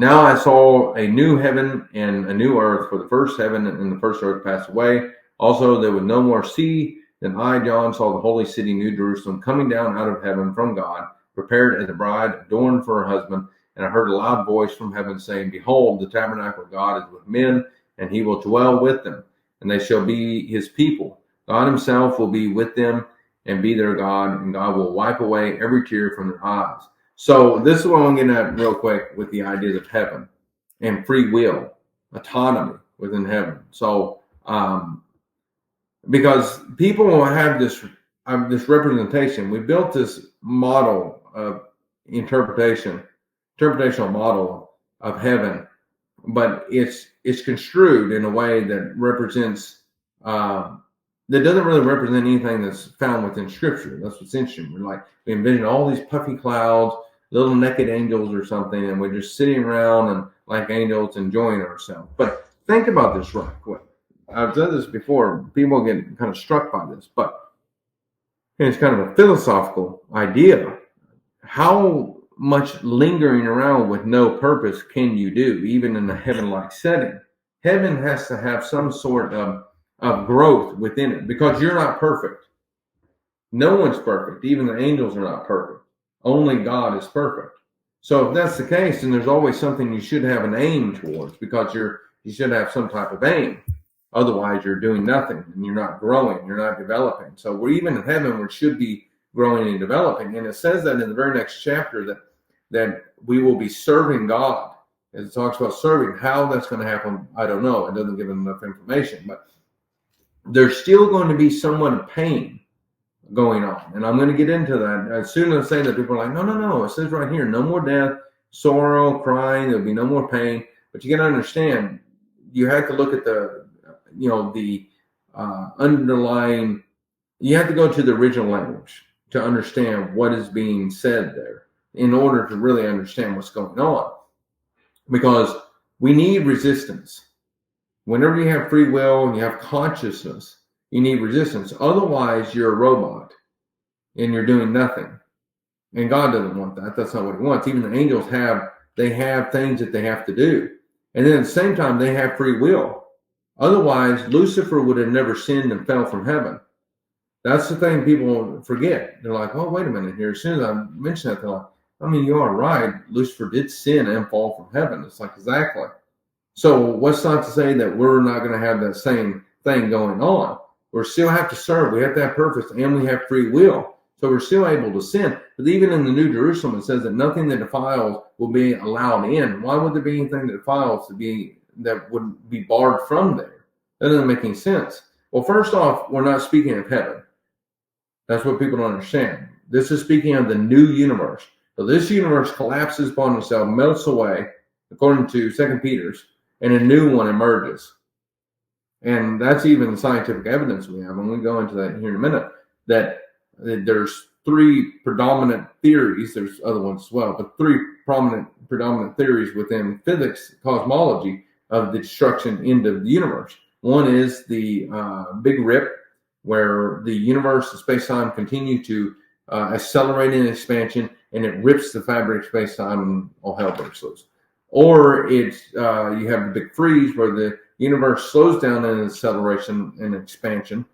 Now I saw a new heaven and a new earth, for the first heaven and the first earth passed away. Also there was no more sea. Then I, John, saw the holy city, New Jerusalem, coming down out of heaven from God, prepared as a bride adorned for her husband. And I heard a loud voice from heaven saying, Behold, the tabernacle of God is with men, and he will dwell with them, and they shall be his people. God himself will be with them and be their God, and God will wipe away every tear from their eyes. So this is what I'm getting at real quick with the ideas of heaven and free will, autonomy within heaven. So, because people will have this representation, we built this model of interpretational model of heaven, but it's construed in a way that represents that doesn't really represent anything that's found within Scripture. That's what's interesting. We envision all these puffy clouds, little naked angels or something, and we're just sitting around and like angels enjoying ourselves. But think about this right quick. I've done this before. People get kind of struck by this, but it's kind of a philosophical idea. How much lingering around with no purpose can you do, even in a heaven-like setting? Heaven has to have some sort of growth within it, because you're not perfect. No one's perfect. Even the angels are not perfect. Only God is perfect. So if that's the case, then there's always something you should have an aim towards, because you should have some type of aim. Otherwise, you're doing nothing and you're not growing, you're not developing. So we're even in heaven, we should be growing and developing. And it says that in the very next chapter that we will be serving God. As it talks about serving, how that's going to happen, I don't know. It doesn't give enough information, but there's still going to be somewhat of pain going on. And I'm going to get into that. As soon as I say that, people are like, no. It says right here, no more death, sorrow, crying, there'll be no more pain. But you got to understand, you have to look at the underlying, you have to go to the original language to understand what is being said there in order to really understand what's going on. Because we need resistance. Whenever you have free will and you have consciousness, you need resistance. Otherwise, you're a robot and you're doing nothing. And God doesn't want that. That's not what he wants. Even the angels have things that they have to do. And then at the same time, they have free will. Otherwise, Lucifer would have never sinned and fell from heaven. That's the thing people forget. They're like, oh, wait a minute here. As soon as I mention that, they're like, I mean, you are right. Lucifer did sin and fall from heaven. It's like, exactly. So what's not to say that we're not going to have that same thing going on? We still have to serve. We have to have purpose, and we have free will. So we're still able to sin. But even in the New Jerusalem, it says that nothing that defiles will be allowed in. Why would there be anything that defiles that would be barred from there? That doesn't make any sense. Well, first off, we're not speaking of heaven. That's what people don't understand. This is speaking of the new universe. So this universe collapses upon itself, melts away, according to 2 Peter's, and a new one emerges. And that's even the scientific evidence we have. And we go into that here in a minute, that there's three predominant theories. There's other ones as well, but three predominant theories within physics, cosmology, of the destruction end of the universe. One is the Big Rip, where the universe and space-time continue to accelerate in expansion, and it rips the fabric of space-time and all hell breaks loose. Or it's you have the Big Freeze, where the universe slows down in acceleration and expansion,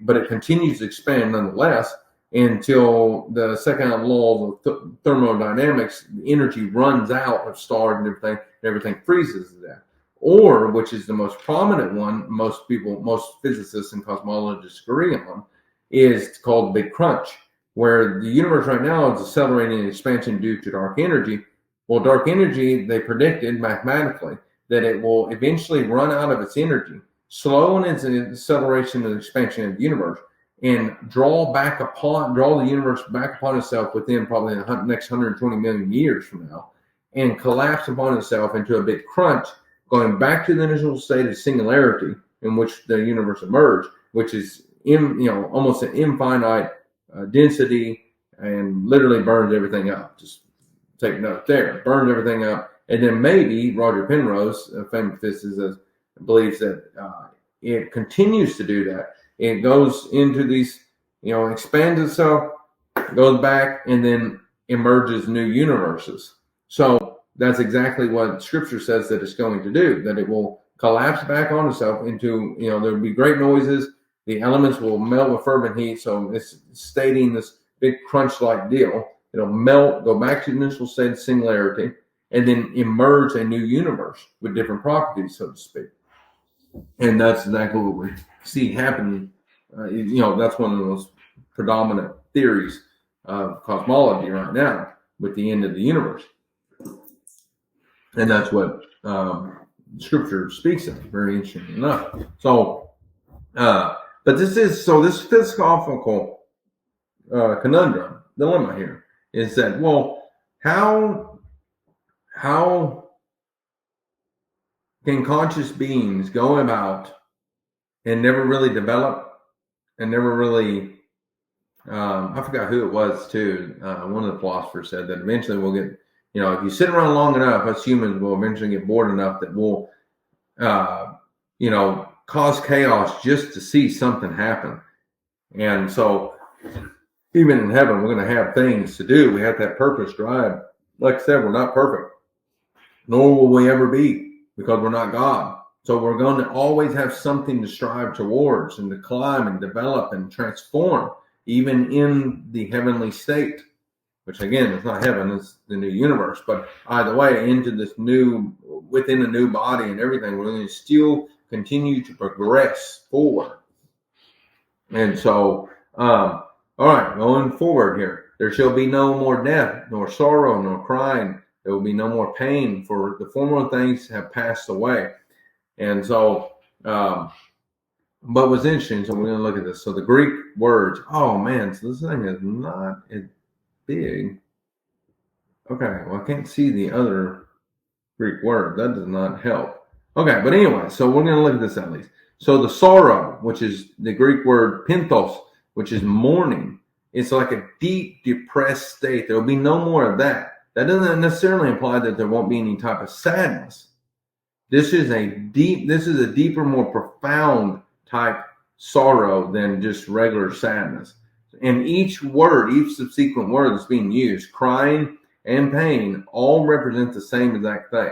but it continues to expand nonetheless until the second law of thermodynamics, the energy runs out of stars and everything freezes to death. Or, which is the most prominent one, most physicists and cosmologists agree on, is called the Big Crunch, where the universe right now is accelerating in expansion due to dark energy. Well, dark energy, they predicted mathematically that it will eventually run out of its energy, slow in its acceleration and expansion of the universe, and draw the universe back upon itself within probably the next 120 million years from now, and collapse upon itself into a big crunch, going back to the initial state of singularity in which the universe emerged, which is almost an infinite density, and literally burns everything up. Just take note there, burns everything up. And then maybe Roger Penrose, a famous physicist, believes that it continues to do that. It goes into these, expands itself, goes back, and then emerges new universes. So that's exactly what Scripture says that it's going to do, that it will collapse back on itself into, there'll be great noises, the elements will melt with fervent heat. So it's stating this big crunch-like deal. It'll melt, go back to the initial state of singularity, and then emerge a new universe with different properties, so to speak. And that's exactly what we see happening. That's one of those predominant theories of cosmology right now with the end of the universe. And that's what Scripture speaks of, very interesting enough. So, but this philosophical conundrum, dilemma here, is that, well, how can conscious beings go about and never really develop and never really, I forgot who it was too. One of the philosophers said that eventually we'll get, if you sit around long enough, us humans will eventually get bored enough that we'll, cause chaos just to see something happen. And so even in heaven, we're going to have things to do. We have that purpose drive. Like I said, we're not perfect, nor will we ever be, because we're not God. So we're going to always have something to strive towards and to climb and develop and transform, even in the heavenly state, which again is not heaven, it's the new universe. But either way, into this within a new body and everything, we're going to still continue to progress forward. And so, all right, going forward here, there shall be no more death, nor sorrow, nor crying. There will be no more pain, for the former things have passed away. And so, but what's interesting, so we're going to look at this. So the Greek words, oh man, so this thing is not as big. Okay, well, I can't see the other Greek word. That does not help. Okay, but anyway, so we're going to look at this at least. So the sorrow, which is the Greek word penthos, which is mourning, it's like a deep, depressed state. There will be no more of that. That doesn't necessarily imply that there won't be any type of sadness. This is a deeper, more profound type sorrow than just regular sadness. And each subsequent word that's being used, crying and pain, all represent the same exact thing.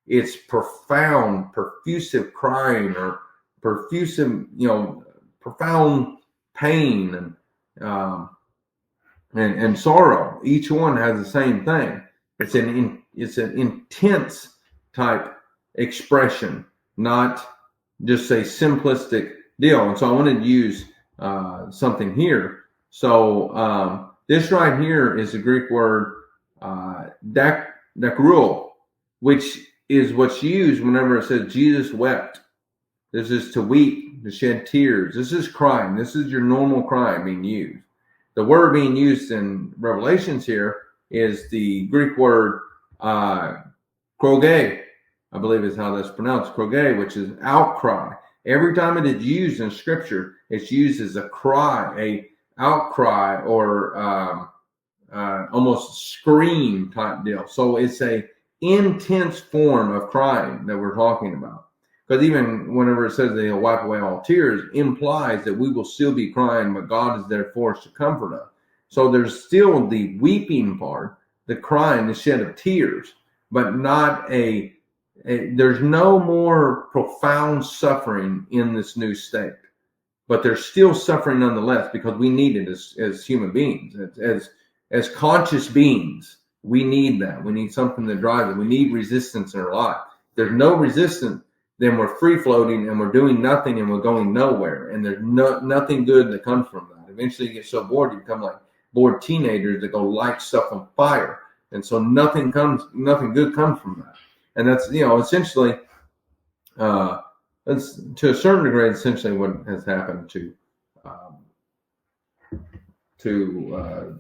It's profound, perfusive crying, or perfusive, profound pain and sorrow. Each one has the same thing. It's an intense type expression, not just a simplistic deal. And so I wanted to use something here. So this right here is the Greek word dakruo, which is what's used whenever it says Jesus wept. This is to weep, to shed tears. This is crying. This is your normal crying being used. The word being used in Revelations here is the Greek word kroge, I believe is how that's pronounced, kroge, which is outcry. Every time it is used in Scripture, it's used as a cry, a outcry, or almost scream type deal. So it's a intense form of crying that we're talking about. Because even whenever it says that he'll wipe away all tears, implies that we will still be crying, but God is there for us to comfort us. So there's still the weeping part, the crying, the shed of tears, but not there's no more profound suffering in this new state. But there's still suffering nonetheless, because we need it as human beings, as conscious beings. We need that. We need something that drives it. We need resistance in our life. If there's no resistance, then we're free floating and we're doing nothing and we're going nowhere. And there's nothing good that comes from that. Eventually you get so bored, you become like bored teenagers that go light stuff on fire. And so nothing good comes from that. And that's, essentially, that's to a certain degree, essentially what has happened to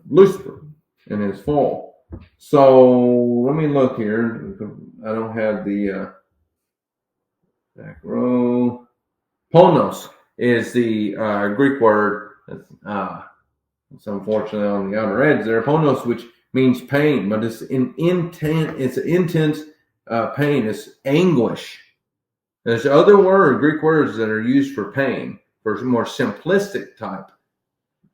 Lucifer in his fall. So let me look here. I don't have the back row. Ponos is the Greek word. It's unfortunately on the outer edge there. Ponos, which means pain, but it's an intense pain. It's anguish. There's other Greek words that are used for pain, for more simplistic type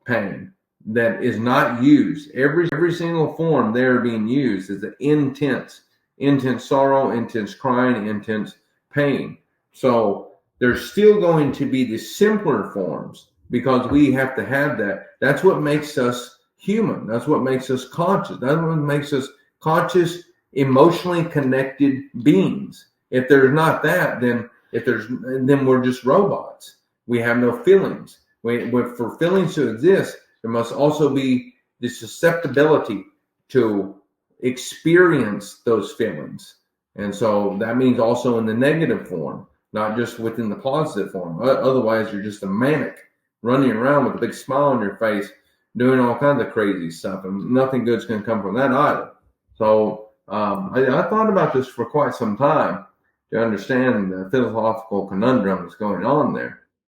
pain, that is not used. Every single form there being used is an intense intense sorrow, intense crying, intense pain. So there's still going to be the simpler forms because we have to have that. That's what makes us human. That's what makes us conscious. That's what makes us conscious, emotionally connected beings. If there's not that, then we're just robots. We have no feelings. For feelings to exist, there must also be the susceptibility to experience those feelings. And so that means also in the negative form, not just within the positive form. Otherwise, you're just a manic running around with a big smile on your face, doing all kinds of crazy stuff, and nothing good's going to come from that either. So I thought about this for quite some time to understand the philosophical conundrum that's going on there.